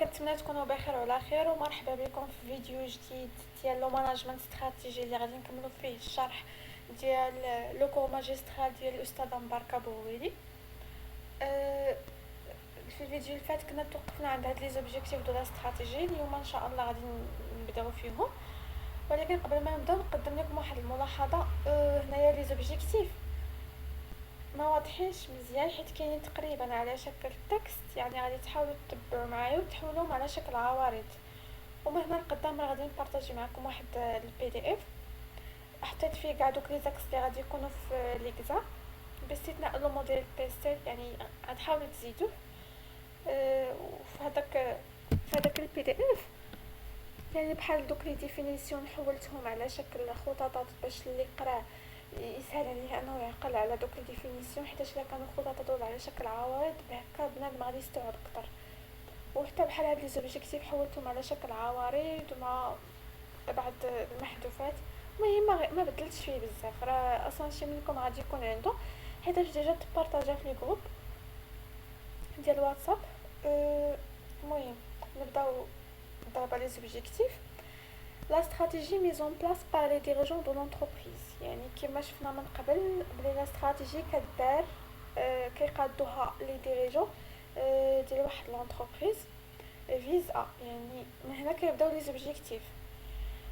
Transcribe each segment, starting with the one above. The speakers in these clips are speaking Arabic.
كنتمنى تكونوا بخير وعلى خير، ومرحبا بكم في فيديو جديد ديال لو ماناجمنت استراتيجي اللي غادي نكملوا فيه الشرح ديال لو كور ماجسترال ديال الاستاذه مباركه بوهيلي. في الفيديو اللي فات كنا توقفنا عند هاد لي زوبجيكتيف دو لا استراتيجي. اليوم ان شاء الله غادي نبداو فيهم، ولكن قبل ما نبداو نقدم لكم واحد الملاحظه. هنايا لي زوبجيكتيف ما واضحينش مزيان حيت كاينين تقريبا على شكل تكست، يعني غادي تحاولوا تتبعوا معايا وتحولوهم على شكل عوارض. ومن هنا لقدام غادي نبارطاجي معكم واحد البي دي اف حطيت فيه كاع دوك لي زاكس اللي غادي يكونوا في ليكزام باستثناء لو موديل بيستيل، يعني غتحاولوا تزيدوه. وفي هذاك البي دي اف يعني بحال دوك لي ديفينيسيون حولتهم على شكل خططات باش اللي يقراه يسهل عليه انه يعقل على دوك لي ديفينيسيون، حيت الا كانوا خططات على شكل عوارض بهكا بنادم غادي يستوعب اكثر. وحتى بحال هاد لي زوبجيكتيف حولتهم على شكل عوارض ومع بعض المحذوفات. المهم ما بدلتش فيه بزاف، راه اصلا شي منكم غادي يكون عنده حيت ديجا تبارطاجا في لي جروب ديال الواتساب. المهم نبداو دابا لي زوبجيكتيف. لا استراتيجي mise en place par les dirigeants de l'entreprise، يعني كما شفنا من قبل بلي لا استراتيجي كدار كيقادوها لي ديريجون ديال واحد لونتربريز فيز يعني من هنا كيبداو لي زوبجيكتيف.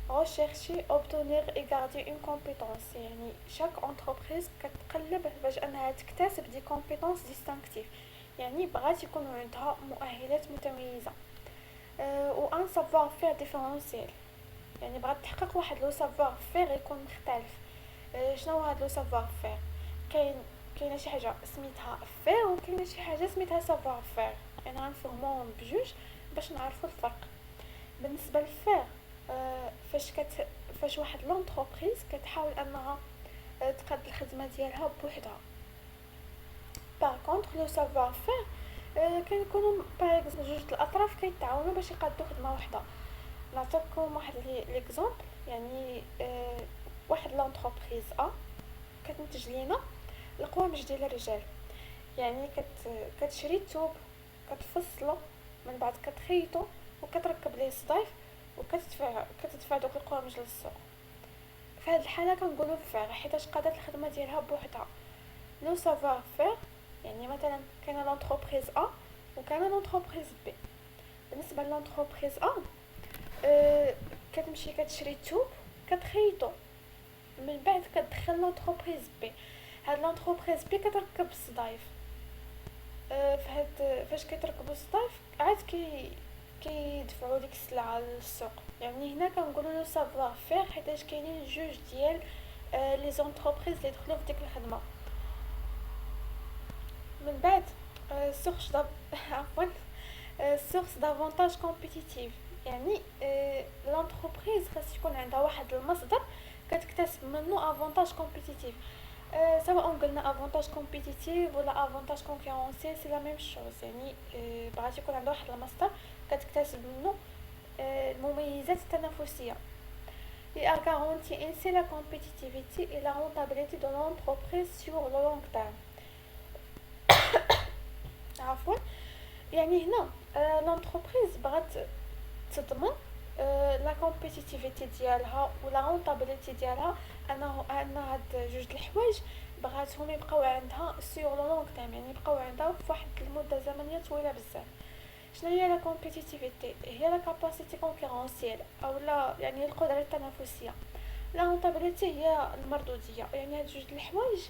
rechercher obtenir et garder une compétence، يعني chaque entreprise كتقلب باش انها تكتسب دي compétences distinctives، يعني بغات يكون عندها مؤهلات متميزه. و ان savoir faire différentiel، يعني بغات تحقق واحد لو سافوار فير يكون مختلف. شنو هاد لو سافوار فير؟ كاينه شي حاجه سميتها فير وكاينه شي حاجه سميتها سافوار فير، يعني غنفهموهم بجوج باش نعرفوا الفرق. بالنسبه للفير فاش واحد لونتربريز كتحاول انها تقاد الخدمه ديالها بوحدها. باغ كونطخ لو سافوار فير كيكونوا باغ جوج الاطراف كيتعاونوا باش يقادوا خدمه وحده. نعطيكم واحد ليكزامبل، يعني واحد لونتربريز كتنتج لينا القوامج ديال الرجال، يعني كتشري الثوب، كتفصلو، من بعد كتخيطو وكتركب ليه الصدايف وكتدفع دوك القوامج للسوق. في هذه الحاله كنقولوا فير حيتاش قادت الخدمه ديالها بوحدها. لو سافوار فير يعني مثلا كاينه لونتربريز وكاينه لونتربريز بي. بالنسبه لونتربريز كتمشي كتشري الثوب كتخيطو، من بعد كتدخل لونتربريز بي. هاد لونتربريز بي كتركب الصدايف. فاش كيتركبوا الصدايف عاد كيدفعوا ديك السلعه للسوق. يعني هنا كنقولوا لو سافوار فير حيتاش كاينين جوج ديال لي زونتربريز اللي دخلوا في ديك الخدمه. من بعد سورس عفوا سورس دافونتاج كومبيتيتيف، يعني لونتربريز خاص يكون عندها واحد المصدر كتكتسب منه افونتاج كومبيتيتيف. سواء قلنا افونتاج كومبيتيتيف ولا افونتاج كونكورونسيال سي لا ميم شوز، يعني بغات يكون عندها واحد المصدر كتكتسب منه المميزات التنافسيه. Il a garanti ainsi la compétitivité et la rentabilité de l'entreprise sur le long terme. عفوا، يعني هنا لونتربريز بغات تضمن لا كومبيتيتيفيتي ديالها ولا رونطابيليتي ديالها، ان هاد جوج الحوايج بغاتهم يبقاو عندها سور لو لونغ تيرم، يعني يبقاو عندها فواحد المده زمنيه طويله بزاف. شنو هي لا كومبيتيتيفيتي؟ هي لا كاباسيتي كونكورونسيال او لا يعني القدره التنافسيه. لا رونطابيليتي هي المردوديه، يعني هاد جوج الحوايج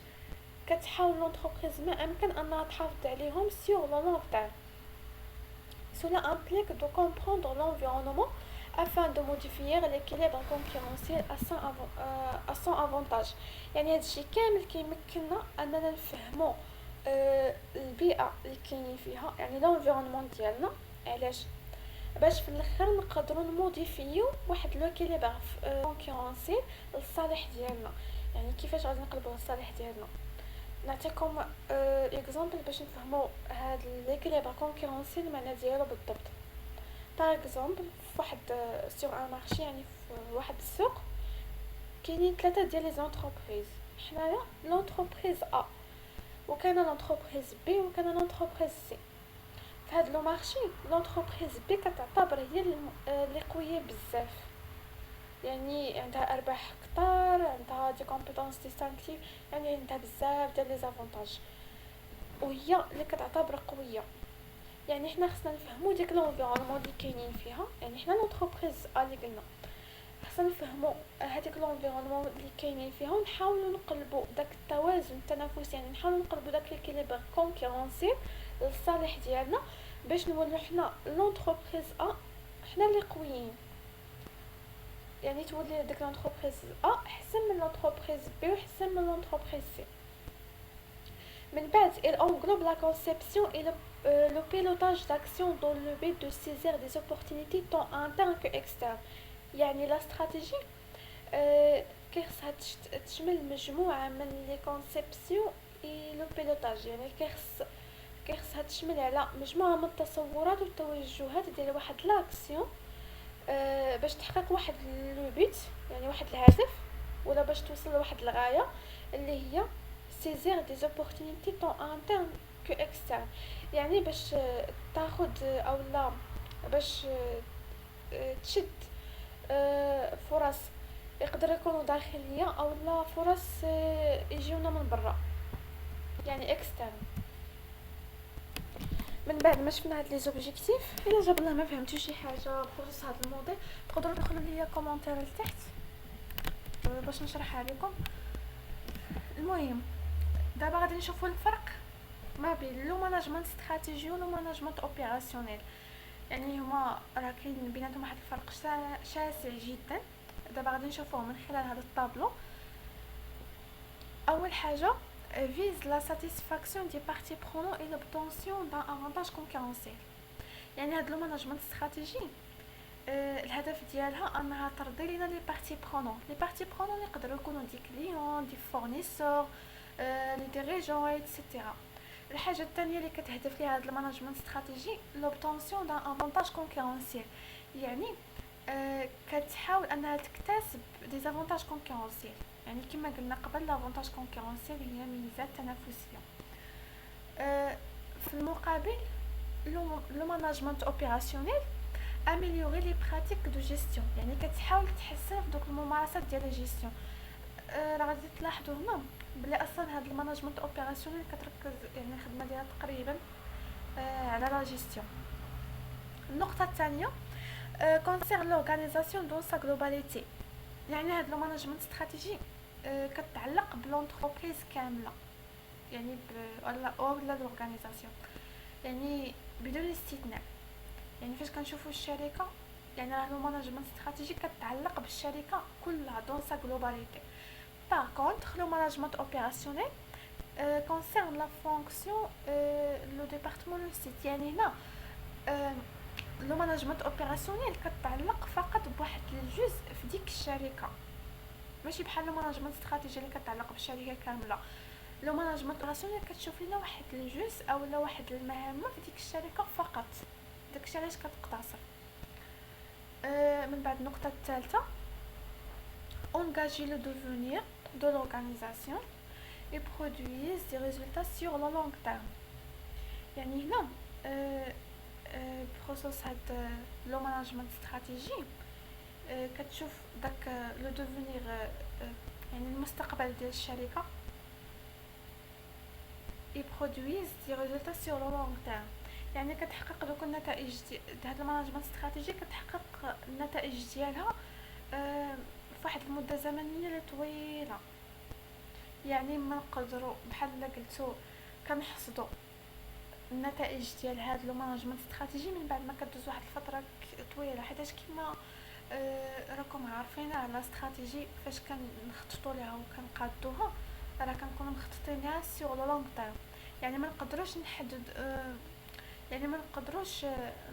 كتحاول لونتربريز ما امكن انها تحافظ عليهم سور لو لونغ تيرم. Cela implique de comprendre l'environnement afin de modifier l'équilibre concurrentiel à son avantage. يعني هذا الشيء كامل كيمكننا اننا نفهموا البيئه اللي كاينين فيها، يعني l'environnement ديالنا. علاش؟ باش في الاخر نقدروا نموديفيو واحد لوكيليبر كونكورونسيل للصالح ديالنا. يعني كيفاش غادي نقلبوا الصالح ديالنا؟ نعطيكم اكزامبل باش نفهموا هاد ليكيليبر كونكورونسيل المعنى ديالو بالضبط. باغ اكزامبل فواحد سور ان مارشي، يعني في واحد السوق كاينين ثلاثه ديال لي زونتربريز. حنايا لونتربريز وكاينه لونتربريز بي وكاينه لونتربريز سي. في هاد لو مارشي لونتربريز بي كتعتبر هي اللي قويه بزاف، يعني عندها ارباح كتار، عندها دي كومبيتونس ديستانكتيف، يعني عندها بزاف ديال لي زافونتاج، وهي اللي كتعتبر قويه. يعني حنا خصنا نفهمو ديك لونفيرونمون اللي كاينين فيها، يعني حنا لونتربريز اللي قلنا خصنا نفهمو هذيك لونفيرونمون اللي كاينين فيها، ونحاولوا نقلبوا داك التوازن التنافسي، يعني نحاولوا نقلبوا داك ليكيليبر كونكورونسي للصالح ديالنا، باش نولوا حنا لونتربريز حنا اللي قويين، يعني تولي ديك لونتربريز احسن من لونتربريز بي وحسن من لونتربريز سي. من بعد il englobe la conception et le pilotage d'action dans le but de saisir des opportunités tant internes que externes. يعني لا استراتيجي كيخصها تشمل مجموعة من لي كونسيبسيون اي لو بيلوتاج، يعني كيخصها تشمل على مجموعة من التصورات والتوجهات ديال واحد لاكسيون باش تحقق واحد لو بيت، يعني واحد الهدف، ولا باش توصل لواحد الغاية اللي هي سيزير دي زوبورتونيتي طون انترن كو اكسترن، يعني باش تاخد او لا باش تشد فرص يقدر يكونوا داخليه او لا فرص يجيونا من برا، يعني اكسترن. من بعد ما شفنا هاد لي زوبجيكتيف، الا جاب الله ما فهمتوا شي حاجه بخصوص هاد الموضوع تقدروا تدخلوا ليا كومونتير لتحت باش نشرحها لكم. المهم دابا غادي نشوفوا الفرق ما بين لو ماناجمنت استراتيجي ولو ماناجمنت اوبيراسيونيل، يعني هما راه كاين بيناتهم واحد الفرق شاسع جدا. دابا غادي نشوفوه من خلال هذا الطابلو. اول حاجه vise la satisfaction des parties prenantes et l'obtention d'un avantage concurrentiel، يعني هاد لو ماناجمنت استراتيجي الهدف ديالها انها ترضي لينا لي بارتي برونون. لي بارتي برونون يقدروا يكونوا دي كليون، دي فورنيسور، لي ديريجون ايتترا. الحاجه الثانيه اللي كتهدف ليها هاد المانجمنت استراتيجي لوبطونسيون دان افونتاج كونكورونسيال، يعني كتحاول انها تكتسب دي زافونتاج كونكورونسيال، يعني كما قلنا قبل لافونتاج كونكورونسيال هي ميزات تنافسيه. في المقابل لو مانجمنت اوبيراسيونيل اميليوري لي براتيك دو جيستيون، يعني كتحاول تحسن في دوك الممارسات ديال الجيستيون. راه غادي تلاحظوا هنا بلي اصلا هاد المانجمنت اوبيراسيونيل كتركز يعني الخدمه ديالها تقريبا على لا جيستيون. النقطه الثانيه كونسيرن لورغانيزاسيون دون سا غلوباليتي، يعني هاد لو مانجمنت استراتيجي كتعلق بلونتربريز كامله، يعني ولا لورغانيزاسيون، يعني بدون استثناء. يعني فاش كنشوفوا الشركه، يعني راه لو مانجمنت استراتيجي كتعلق بالشركه كلها دون سا غلوباليتي. Par contre, le management opérationnel concerne la fonction, le département le site. يعني هنا لو مانجمنت اوبيراسيونيل كتعلق فقط بواحد الجزء في ديك الشركه، ماشي بحال لو مانجمنت استراتيجي اللي كتعلق بالشركه كامله. لو مانجمنت اوبيراسيونيل كتشوف لنا واحد الجزء او لا واحد المهمه في ديك الشركه فقط، داك الشيء علاش كتقتصر. من بعد النقطه الثالثه engager le devenir de l'organisation et produisent des résultats sur le long terme. يعني هنا بخصوص هاد لو مانجمنت استراتيجي كتشوف داك لو دوفونير، يعني المستقبل ديال الشركه اي برودويز دي ريزولتا سور لو لونغ تيرم، يعني كتحقق دوك النتائج هاد المانجمنت استراتيجي كتحقق النتائج ديالها فواحد المده زمنيه اللي طويله. يعني ما نقدروا بحال الا قلتو كنحصدوا النتائج ديال هاد لو مانجمنت استراتيجي من بعد ما كدوز واحد الفتره طويله، حيت كيما راكم عارفين على استراتيجي فاش كنخططوا ليها وكنقادوها راه كنكونوا مخططينها سور لو لونغ تيرم، يعني ما نقدروش نحدد يعني ما نقدروش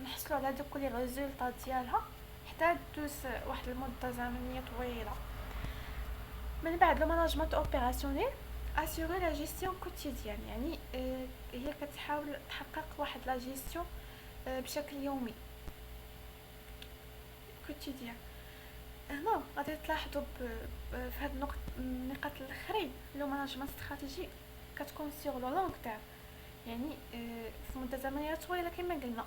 نحصلوا على دوك لي ريزولطات ديالها حتى دوز واحد المده زمنيه طويله. من بعد لو مانجمنت اوبيراسيونيل assurer la gestion quotidienne، يعني هي كتحاول تحقق واحد لا جيستيون بشكل يومي كوتيديان. هنا غادي تلاحظوا في هاد النقاط الاخرين لو مانجمنت استراتيجي كتكون سيغ لو لونغ تيرم، يعني في مده زمنيه طويله كما قلنا.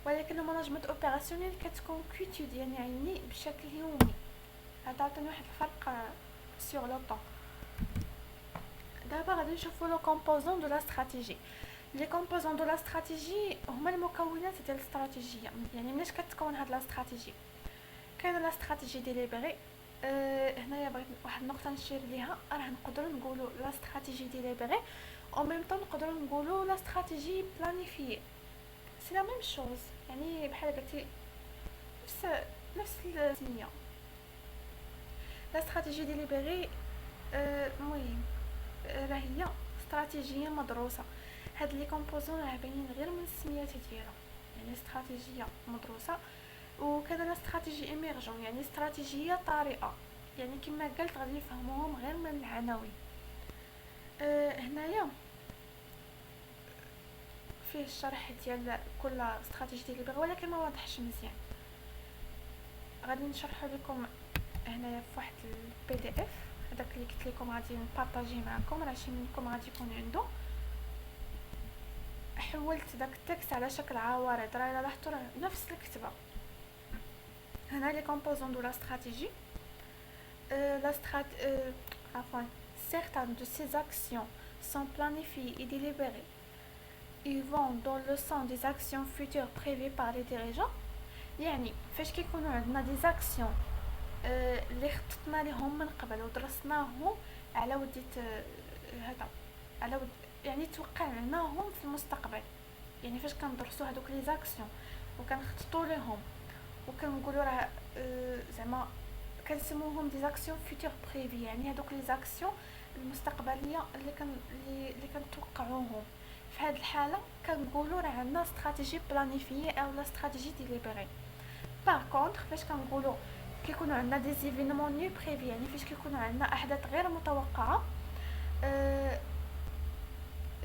ولكن الماناجمنت اوبيراسيونيل كتكون كوتيديان يعني بشكل يومي. هذا عطيني واحد الفرق سيغ لو طون. دابا غادي نشوفو لو كومبوزون دو لا استراتيجي. لي كومبوزون دو لا استراتيجي هما المكونات ديال الاستراتيجيه. يعني مناش كتكون هاد لا استراتيجي؟ كاينه لا استراتيجي ديليبري. هنايا بغيت واحد النقطه نشير ليها، راه نقدروا نقولوا لا استراتيجي ديليبري او ميم طون نقدروا نقولوا لا استراتيجي بلانيفيي. سي لا ميم شوز، يعني بحال قلتي نفس السميه. لا استراتيجي ديليبري المهم راه هي استراتيجيه مدروسه. هاد لي كومبوزون راه باينين غير من السميات ديالها، يعني استراتيجيه مدروسه. وكذا لا استراتيجي ايميرجون يعني استراتيجيه طارئه، يعني كما قلت غادي نفهموهم غير من العناوين. هنايا فيه الشرح ديال كل استراتيجي ديال ولكن ما واضحش مزيان. غادي نشرح لكم هنايا في واحد البي دي اف. هذاك اللي قلت لكم غادي نبارطاجيه معكم، راه شي منكم غادي يكون عنده. حولت داك التكست على شكل عوارض، راه الا لاحظتوا راه نفس الكتابه. هنا لي كومبوزون دو لا استراتيجي. Certaines de ces actions sont planifiées et délibérées. Ils vont dans le sens des actions futures prévues par les dirigeants. يعني فاش كيكونوا عندنا دي زاكسيون اللي خططنا لهم من قبل ودرسناهم على وديت هذا على ود يعني توقعناهم في المستقبل. يعني فاش كندرسوا هذوك لي زاكسيون وكنخططوا لهم وكنقولوا راه زعما كنسموهم دي زاكسيون فيتور بريفي، يعني هذوك لي زاكسيون المستقبليه اللي كنتوقعوهم. في هذه الحاله كنقولوا راه عندنا استراتيجي بلانيفيي او لا استراتيجي ديليبري. باغ كونطخ فاش كنقولوا كيكونوا عندنا دي زيفينمون نو بريفي، يعني فاش كيكونوا عندنا احداث غير متوقعه،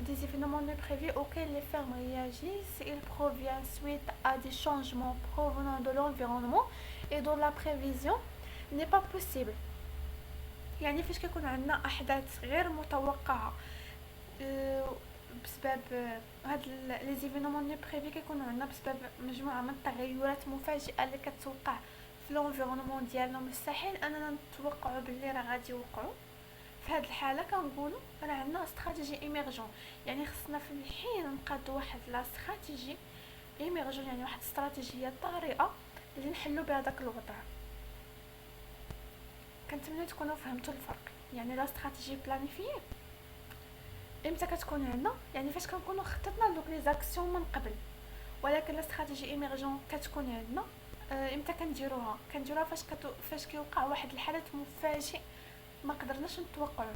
des événements non prévus auxquels les fermes réagissent. Ils proviennent suite à des changements provenant de l'environnement et dont la prévision n'est pas possible. يعني فاش كيكون عندنا احداث غير متوقعه بسبب هاد لي زيفينمون نو بريفي كيكونوا عندنا بسبب مجموعه من التغيرات مفاجئه اللي كتوقع في الانفيرونمون ديالنا. مستحيل اننا نتوقعوا باللي راه غادي يوقعوا. في هذه الحاله كنقولوا راه عندنا استراتيجي ايميرجون، يعني خصنا في الحين نقادوا واحد لا استراتيجي ايميرجون، يعني واحد استراتيجيه طارئه اللي نحلوا بها داك الوضع. كنتمنى تكونوا فهمتوا الفرق. يعني لا استراتيجي بلانيفيي امتى كتكون عندنا، يعني فاش كنكونوا خططنا لدوك لي زاكسيون من قبل. ولكن لا استراتيجي ايميرجون كتكون عندنا امتى كنديروها فاش كيوقع واحد الحدث مفاجئ ما قدرناش نتوقعوه.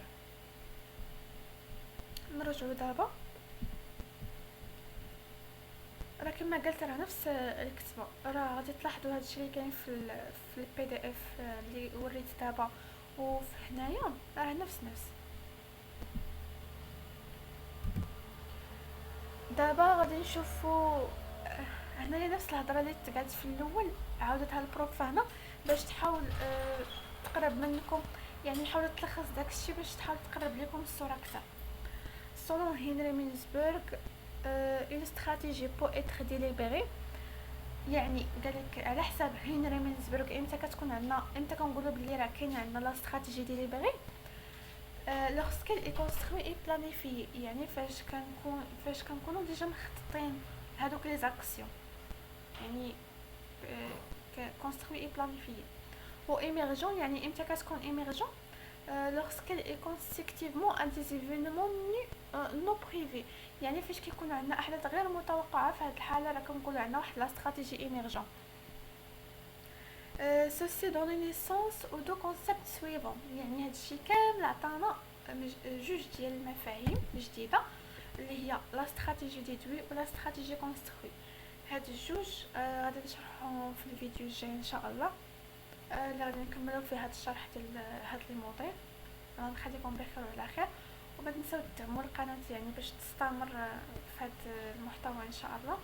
نرجعوا دابا، راه كما قلت راه نفس الكتابه، راه غادي تلاحظوا هادشي اللي كاين في البي دي اف اللي وريت دابا وفي هنايا راه نفس دابا غادي نشوفوا هنايا نفس الهضره اللي تقعد في الاول عاودتها البروف هنا باش تحاول تقرب منكم، يعني حاول تلخص داكشي باش تحاول تقرب لكم الصوره اكثر. Selon Henry Mintzberg, une stratégie peut être délibérée. يعني قالك على حساب هنري مينزبرغ امتى كنقولوا بلي راه كاين عندنا لا استراتيجي ديليبري lorsqu'elle est construite et planifiée، يعني فاش كنكونوا ديجا مخططين هادوك لي زاكسيون، يعني construit et planifié. و émergent يعني امتى كتكون émergent lorsqu'elle est consécutivement à des événements non prévus، يعني فاش كيكون عندنا احداث غير متوقعه. في هذه الحاله راه كنقولوا عندنا واحد لا استراتيجي ايميرجون. ceci donne naissance aux deux concepts suivants، يعني هادشي كامل عطانا جوج ديال المفاهيم جديده اللي هي لا استراتيجي ديدوي ولا استراتيجي كونستروي. هاد الجوج غادي نشرحهم في الفيديو الجاي ان شاء الله، اللي غادي نكملوا فيه هاد الشرح ديال هاد لي موديل. نخليكم بخير وعلى خير، وما تنساو تدعموا القناه يعني باش تستمر في هاد المحتوى ان شاء الله.